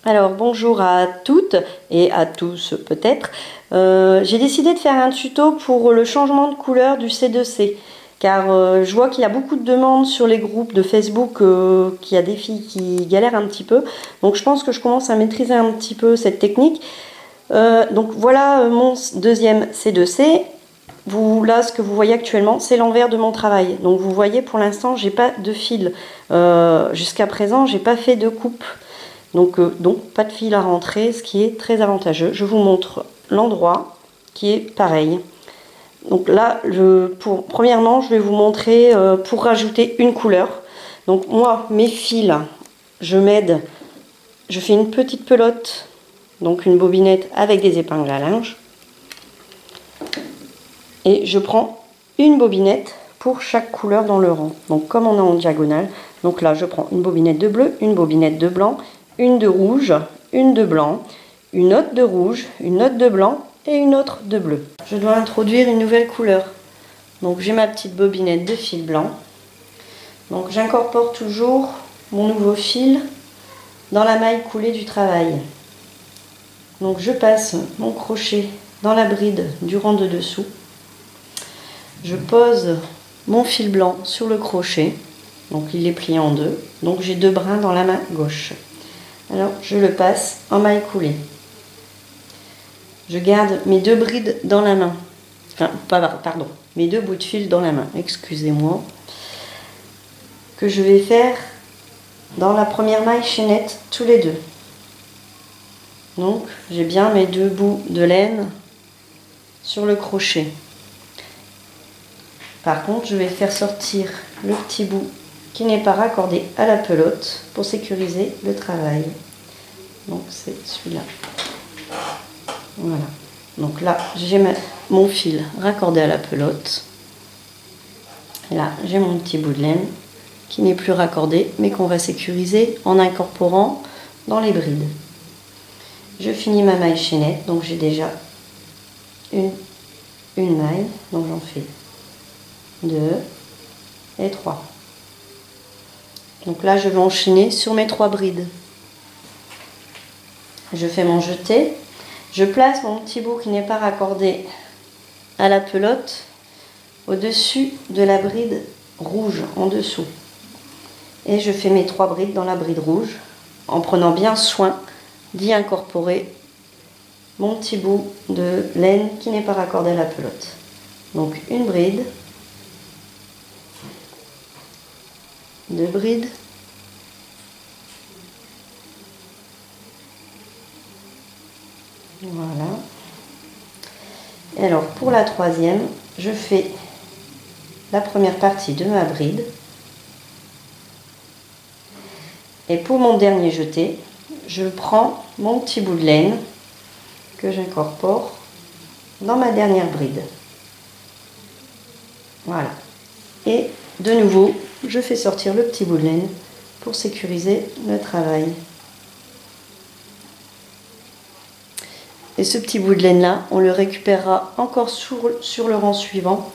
Alors bonjour à toutes et à tous peut-être. J'ai décidé de faire un tuto pour le changement de couleur du C2C car je vois qu'il y a beaucoup de demandes sur les groupes de Facebook, qu'il y a des filles qui galèrent un petit peu. Donc je pense que je commence à maîtriser un petit peu cette technique. Donc voilà mon deuxième C2C. Là, ce que vous voyez actuellement, c'est l'envers de mon travail. Donc vous voyez, pour l'instant, j'ai pas de fil. Jusqu'à présent, j'ai pas fait de coupe. Donc pas de fil à rentrer, ce qui est très avantageux. Je vous montre l'endroit qui est pareil. Donc là, premièrement, je vais vous montrer pour rajouter une couleur. Donc moi, mes fils, je fais une petite pelote, donc une bobinette avec des épingles à linge. Et je prends une bobinette pour chaque couleur dans le rang. Donc comme on est en diagonale, donc là je prends une bobinette de bleu, une bobinette de blanc, une de rouge, une de blanc, une autre de rouge, une autre de blanc et une autre de bleu. Je dois introduire une nouvelle couleur. Donc j'ai ma petite bobinette de fil blanc. Donc j'incorpore toujours mon nouveau fil dans la maille coulée du travail. Donc je passe mon crochet dans la bride du rang de dessous. Je pose mon fil blanc sur le crochet, donc il est plié en deux, donc j'ai deux brins dans la main gauche. Alors je le passe en maille coulée. Je garde mes deux brides dans la main, pardon, mes deux bouts de fil dans la main, excusez-moi, que je vais faire dans la première maille chaînette tous les deux. Donc j'ai bien mes deux bouts de laine sur le crochet. Par contre, je vais faire sortir le petit bout qui n'est pas raccordé à la pelote pour sécuriser le travail. Donc c'est celui-là. Voilà. Donc là, j'ai mon fil raccordé à la pelote. Et là, j'ai mon petit bout de laine qui n'est plus raccordé, mais qu'on va sécuriser en incorporant dans les brides. Je finis ma maille chaînette, donc j'ai déjà une maille, donc j'en fais 2 et 3. Donc là, je vais enchaîner sur mes 3 brides. Je fais mon jeté. Je place mon petit bout qui n'est pas raccordé à la pelote au-dessus de la bride rouge en dessous. Et je fais mes 3 brides dans la bride rouge en prenant bien soin d'y incorporer mon petit bout de laine qui n'est pas raccordé à la pelote. Donc une bride, 2 brides, voilà. Et alors pour la troisième, je fais la première partie de ma bride. Et pour mon dernier jeté, je prends mon petit bout de laine que j'incorpore dans ma dernière bride. Voilà. Et de nouveau, je fais sortir le petit bout de laine pour sécuriser le travail. Et ce petit bout de laine là, on le récupérera encore sur le rang suivant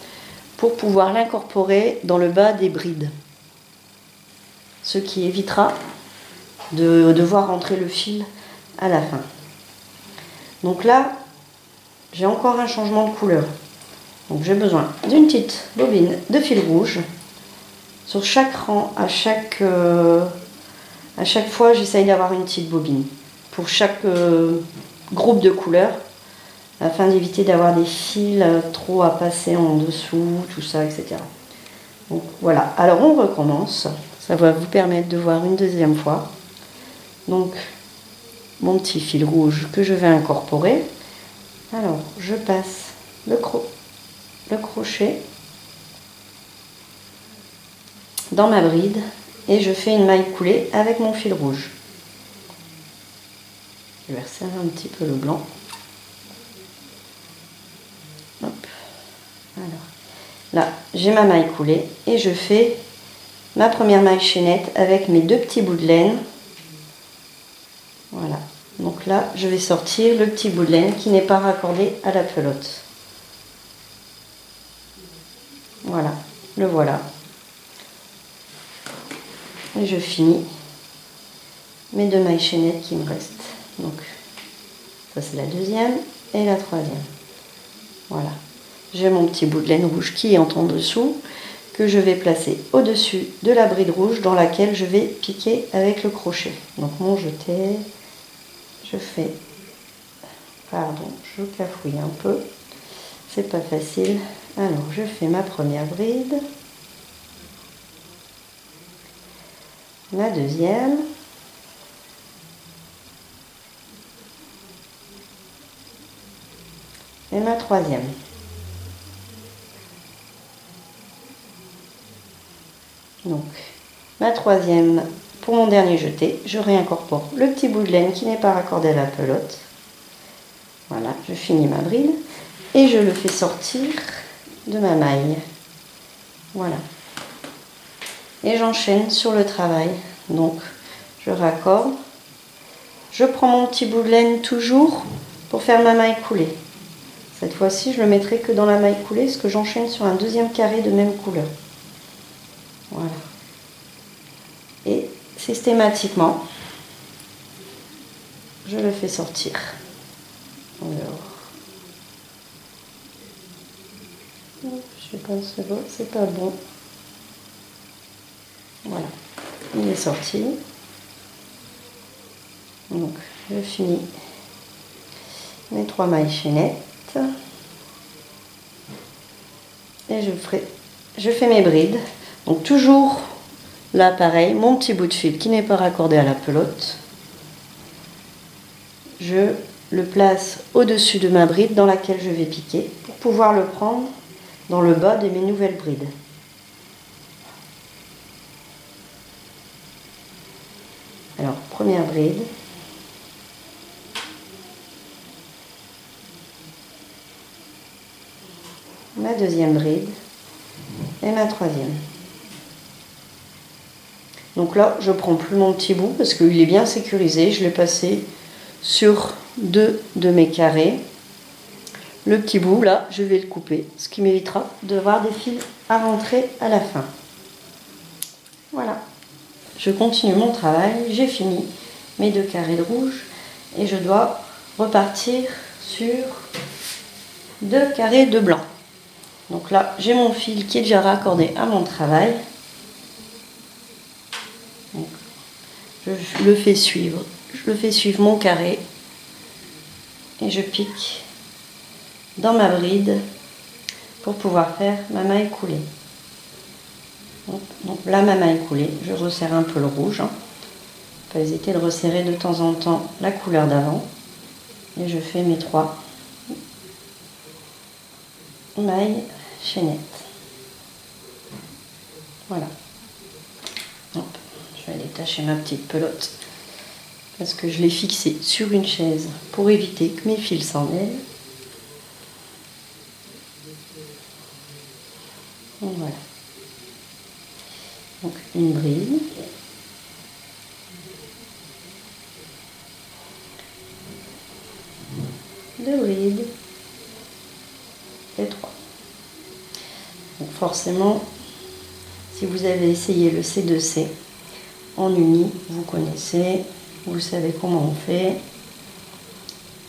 pour pouvoir l'incorporer dans le bas des brides. Ce qui évitera de devoir rentrer le fil à la fin. Donc là, j'ai encore un changement de couleur. Donc j'ai besoin d'une petite bobine de fil rouge. Sur chaque rang, à chaque fois, j'essaye d'avoir une petite bobine pour chaque groupe de couleurs, afin d'éviter d'avoir des fils trop à passer en dessous, tout ça, etc. Donc voilà, alors on recommence. Ça va vous permettre de voir une deuxième fois. Donc mon petit fil rouge que je vais incorporer. Alors je passe le crochet dans ma bride et je fais une maille coulée avec mon fil rouge. Je vais resserrer un petit peu le blanc. Hop. Alors là, j'ai ma maille coulée et je fais ma première maille chaînette avec mes deux petits bouts de laine. Voilà. Donc là, je vais sortir le petit bout de laine qui n'est pas raccordé à la pelote. Voilà, le voilà. Et je finis mes 2 mailles chaînettes qui me restent. Donc ça c'est la deuxième et la troisième. Voilà. J'ai mon petit bout de laine rouge qui est en dessous, que je vais placer au-dessus de la bride rouge dans laquelle je vais piquer avec le crochet. Donc mon jeté, je fais, pardon, je cafouille un peu, c'est pas facile. Alors je fais ma première bride, la deuxième, et ma troisième. Donc, ma troisième, pour mon dernier jeté, je réincorpore le petit bout de laine qui n'est pas raccordé à la pelote. Voilà, je finis ma bride et je le fais sortir de ma maille. Voilà. Et j'enchaîne sur le travail. Donc, je raccorde. Je prends mon petit bout de laine toujours pour faire ma maille coulée. Cette fois-ci, je le mettrai que dans la maille coulée parce que j'enchaîne sur un deuxième carré de même couleur. Voilà. Et systématiquement, je le fais sortir. Alors, je sais pas, c'est pas bon. Voilà, il est sorti. Donc, je finis mes 3 mailles chaînettes. Et je fais mes brides. Donc, toujours là, pareil, mon petit bout de fil qui n'est pas raccordé à la pelote. Je le place au-dessus de ma bride dans laquelle je vais piquer pour pouvoir le prendre dans le bas de mes nouvelles brides. Alors, première bride. Ma deuxième bride et ma troisième. Donc là, je prends plus mon petit bout parce qu'il est bien sécurisé. Je l'ai passé sur 2 de mes carrés. Le petit bout, là, je vais le couper, ce qui m'évitera de voir des fils à rentrer à la fin. Voilà. Je continue mon travail. J'ai fini mes 2 carrés de rouge et je dois repartir sur 2 carrés de blanc. Donc là, j'ai mon fil qui est déjà raccordé à mon travail. Donc, je le fais suivre mon carré et je pique dans ma bride pour pouvoir faire ma maille coulée. Donc là, ma maille coulée, je resserre un peu le rouge. Pas hésiter de resserrer de temps en temps la couleur d'avant. Et je fais mes 3 mailles chaînettes. Voilà. Hop, je vais détacher ma petite pelote parce que je l'ai fixée sur une chaise pour éviter que mes fils s'en mêlent. Voilà. Donc une bride. Deux brides. Et 3. Donc forcément, si vous avez essayé le C2C en uni, vous connaissez, vous savez comment on fait.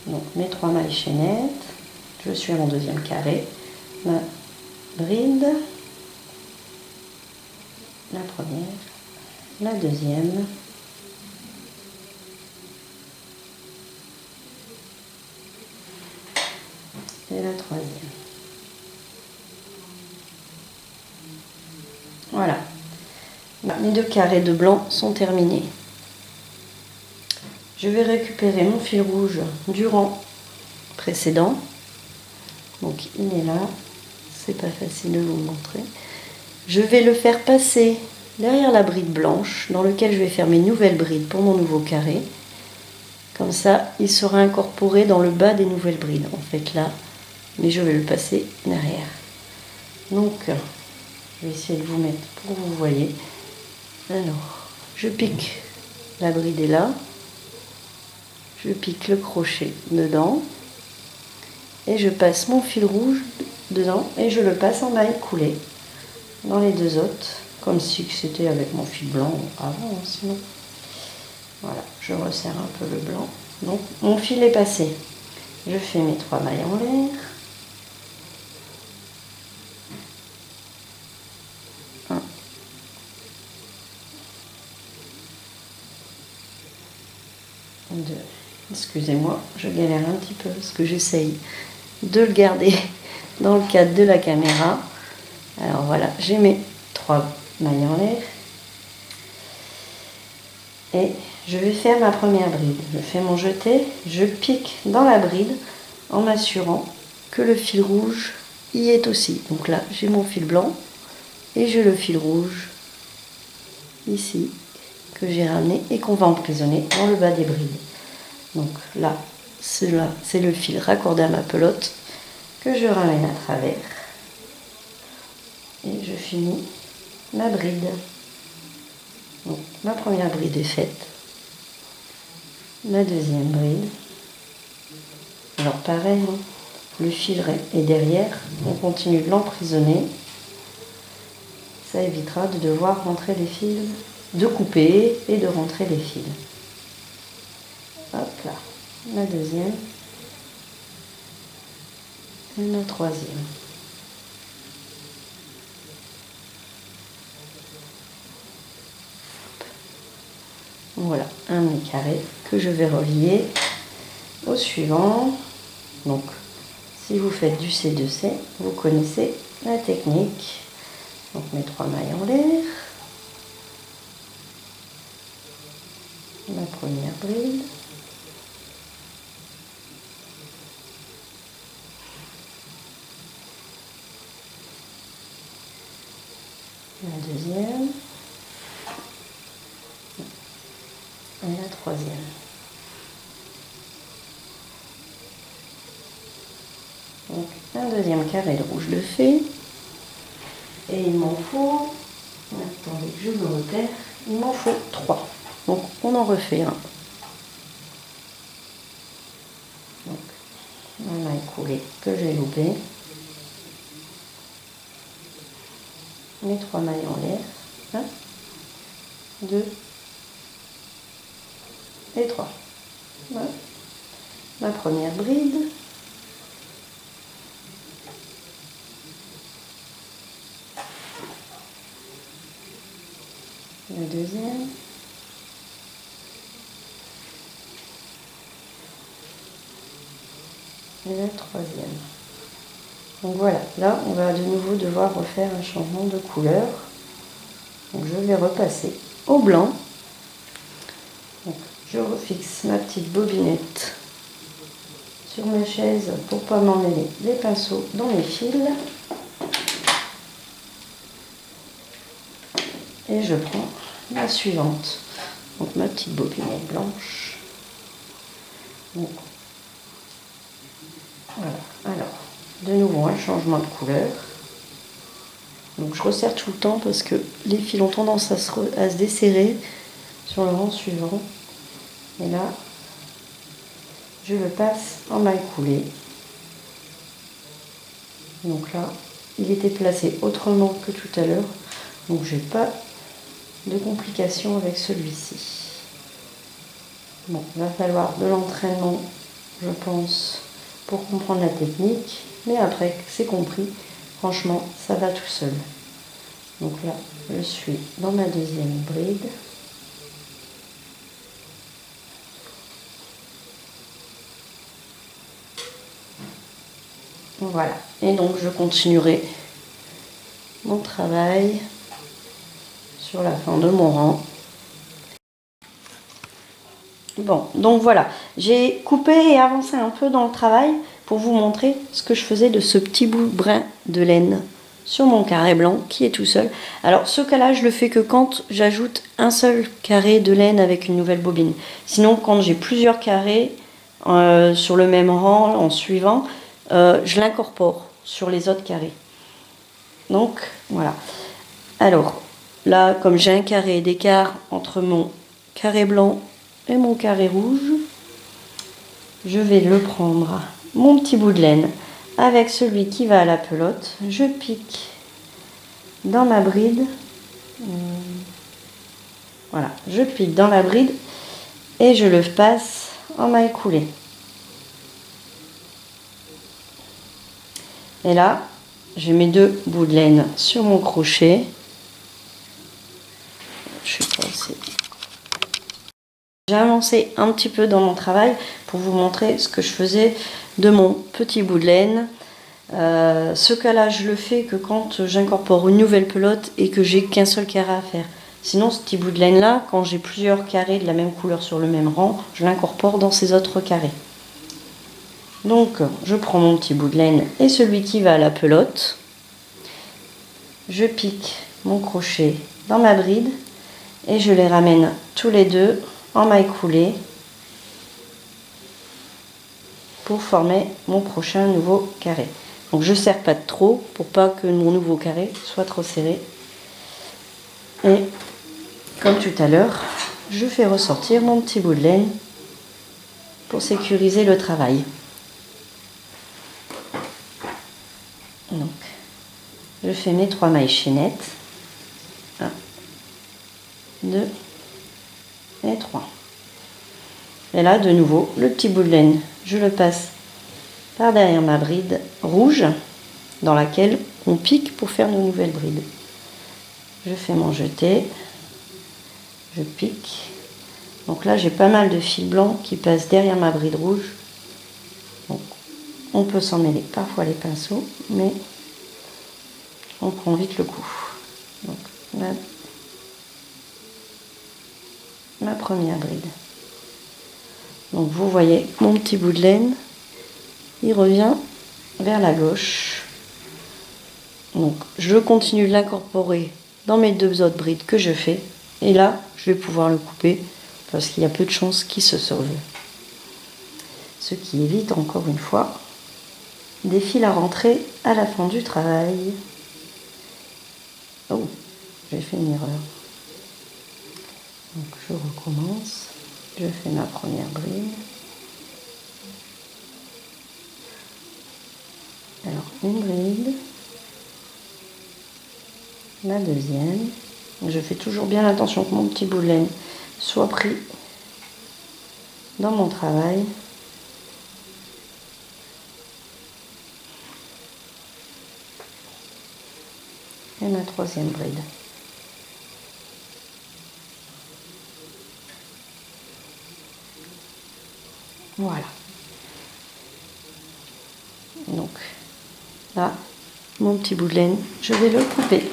Donc mes 3 mailles chaînettes, je suis à mon deuxième carré, ma bride, la première, la deuxième, et la troisième. Voilà, mes 2 carrés de blanc sont terminés. Je vais récupérer mon fil rouge du rang précédent. Donc il est là, c'est pas facile de vous le montrer. Je vais le faire passer derrière la bride blanche dans lequel je vais faire mes nouvelles brides pour mon nouveau carré. Comme ça, il sera incorporé dans le bas des nouvelles brides. En fait là, mais je vais le passer derrière. Donc, je vais essayer de vous mettre pour que vous voyez. Alors, je pique la bride est là. Je pique le crochet dedans. Et je passe mon fil rouge dedans et je le passe en maille coulée dans les 2 autres. Comme si c'était avec mon fil blanc avant, sinon. Voilà, je resserre un peu le blanc. Donc mon fil est passé. Je fais mes 3 mailles en l'air. 1, 2, excusez-moi, je galère un petit peu parce que j'essaye de le garder dans le cadre de la caméra. Alors voilà, j'ai mes 3 mailles en l'air. Et je vais faire ma première bride. Je fais mon jeté, je pique dans la bride en m'assurant que le fil rouge y est aussi. Donc là, j'ai mon fil blanc et j'ai le fil rouge ici que j'ai ramené et qu'on va emprisonner dans le bas des brides. Donc là, c'est le fil raccordé à ma pelote que je ramène à travers et je finis ma bride. Donc ma première bride est faite, ma deuxième bride. Alors pareil, hein, le fil est derrière, on continue de l'emprisonner. Ça évitera de devoir rentrer les fils, de couper et de rentrer les fils. Hop là, la deuxième et la troisième. Voilà, un demi-carré que je vais relier au suivant. Donc, si vous faites du C2C, vous connaissez la technique. Donc, mes 3 mailles en l'air. Ma première bride. La deuxième. Et la troisième. Donc, un deuxième carré de rouge de fée. Et il m'en faut, attendez que je me repère, il m'en faut 3. Donc on en refait un. Donc ma maille coulée que j'ai loupé. Mes 3 mailles en l'air. 1, 2 et 3. Voilà. Ma première bride. La deuxième. Et la troisième. Donc voilà, là on va de nouveau devoir refaire un changement de couleur. Donc je vais repasser au blanc. Donc, je refixe ma petite bobinette sur ma chaise pour ne pas m'emmêler les pinceaux dans mes fils. Et je prends la suivante. Donc ma petite bobinette blanche. Donc, voilà. Alors, de nouveau un changement de couleur. Donc je resserre tout le temps parce que les fils ont tendance à se desserrer sur le rang suivant. Et là, je le passe en maille coulée. Donc là, il était placé autrement que tout à l'heure. Donc j'ai pas de complications avec celui-ci. Bon, il va falloir de l'entraînement, je pense, pour comprendre la technique. Mais après que c'est compris, franchement, ça va tout seul. Donc là, je suis dans ma deuxième bride. Voilà. Et donc, je continuerai mon travail sur la fin de mon rang. Bon, donc voilà, j'ai coupé et avancé un peu dans le travail pour vous montrer ce que je faisais de ce petit bout brun de laine sur mon carré blanc qui est tout seul. Alors ce cas-là, je le fais que quand j'ajoute un seul carré de laine avec une nouvelle bobine. Sinon, quand j'ai plusieurs carrés sur le même rang en suivant, je l'incorpore sur les autres carrés. Donc voilà. Alors là, comme j'ai un carré d'écart entre mon carré blanc et mon carré rouge, je vais le prendre, mon petit bout de laine, avec celui qui va à la pelote. Je pique dans ma bride. Voilà, je pique dans la bride et je le passe en maille coulée. Et là, j'ai mes 2 bouts de laine sur mon crochet. Je suis passée. J'ai avancé un petit peu dans mon travail pour vous montrer ce que je faisais de mon petit bout de laine. Ce cas-là, je le fais que quand j'incorpore une nouvelle pelote et que j'ai qu'un seul carré à faire. Sinon, ce petit bout de laine-là, quand j'ai plusieurs carrés de la même couleur sur le même rang, je l'incorpore dans ces autres carrés. Donc, je prends mon petit bout de laine et celui qui va à la pelote. Je pique mon crochet dans ma bride et je les ramène tous les deux en maille coulée pour former mon prochain nouveau carré. Donc je ne serre pas de trop pour pas que mon nouveau carré soit trop serré. Et comme tout à l'heure, je fais ressortir mon petit bout de laine pour sécuriser le travail. Donc, je fais mes 3 mailles chaînettes. 1, 2 et 3. Et là, de nouveau, le petit bout de laine, je le passe par derrière ma bride rouge dans laquelle on pique pour faire nos nouvelles brides. Je fais mon jeté, je pique. Donc là, j'ai pas mal de fils blancs qui passent derrière ma bride rouge. Donc, on peut s'en mêler parfois les pinceaux, mais on prend vite le coup. Donc, ma première bride. Donc vous voyez mon petit bout de laine, il revient vers la gauche. Donc je continue de l'incorporer dans mes 2 autres brides que je fais. Et là, je vais pouvoir le couper parce qu'il y a peu de chances qu'il se sauve. Ce qui évite encore une fois des fils à rentrer à la fin du travail. Oh, j'ai fait une erreur. Donc je recommence. Je fais ma première bride. Alors une bride. La deuxième. Je fais toujours bien attention que mon petit bout de laine soit pris dans mon travail. Et ma troisième bride. Voilà. Donc là, mon petit bout de laine, je vais le couper.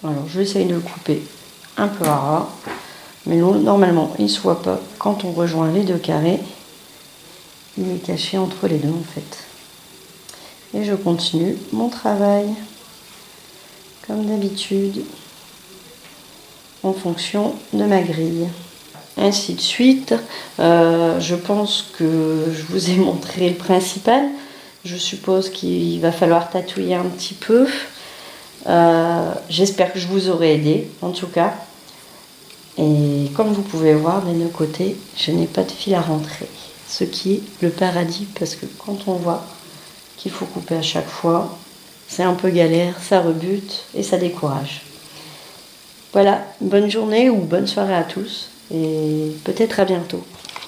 Alors je vais essayer de le couper un peu à ras, mais normalement il ne se voit pas quand on rejoint les 2 carrés. Il est caché entre les deux en fait. Et je continue mon travail comme d'habitude en fonction de ma grille. Ainsi de suite. Je pense que je vous ai montré le principal. Je suppose qu'il va falloir tatouiller un petit peu. J'espère que je vous aurai aidé en tout cas. Et comme vous pouvez voir des 2 côtés, je n'ai pas de fil à rentrer. Ce qui est le paradis parce que quand on voit qu'il faut couper à chaque fois, c'est un peu galère, ça rebute et ça décourage. Voilà, bonne journée ou bonne soirée à tous et peut-être à bientôt.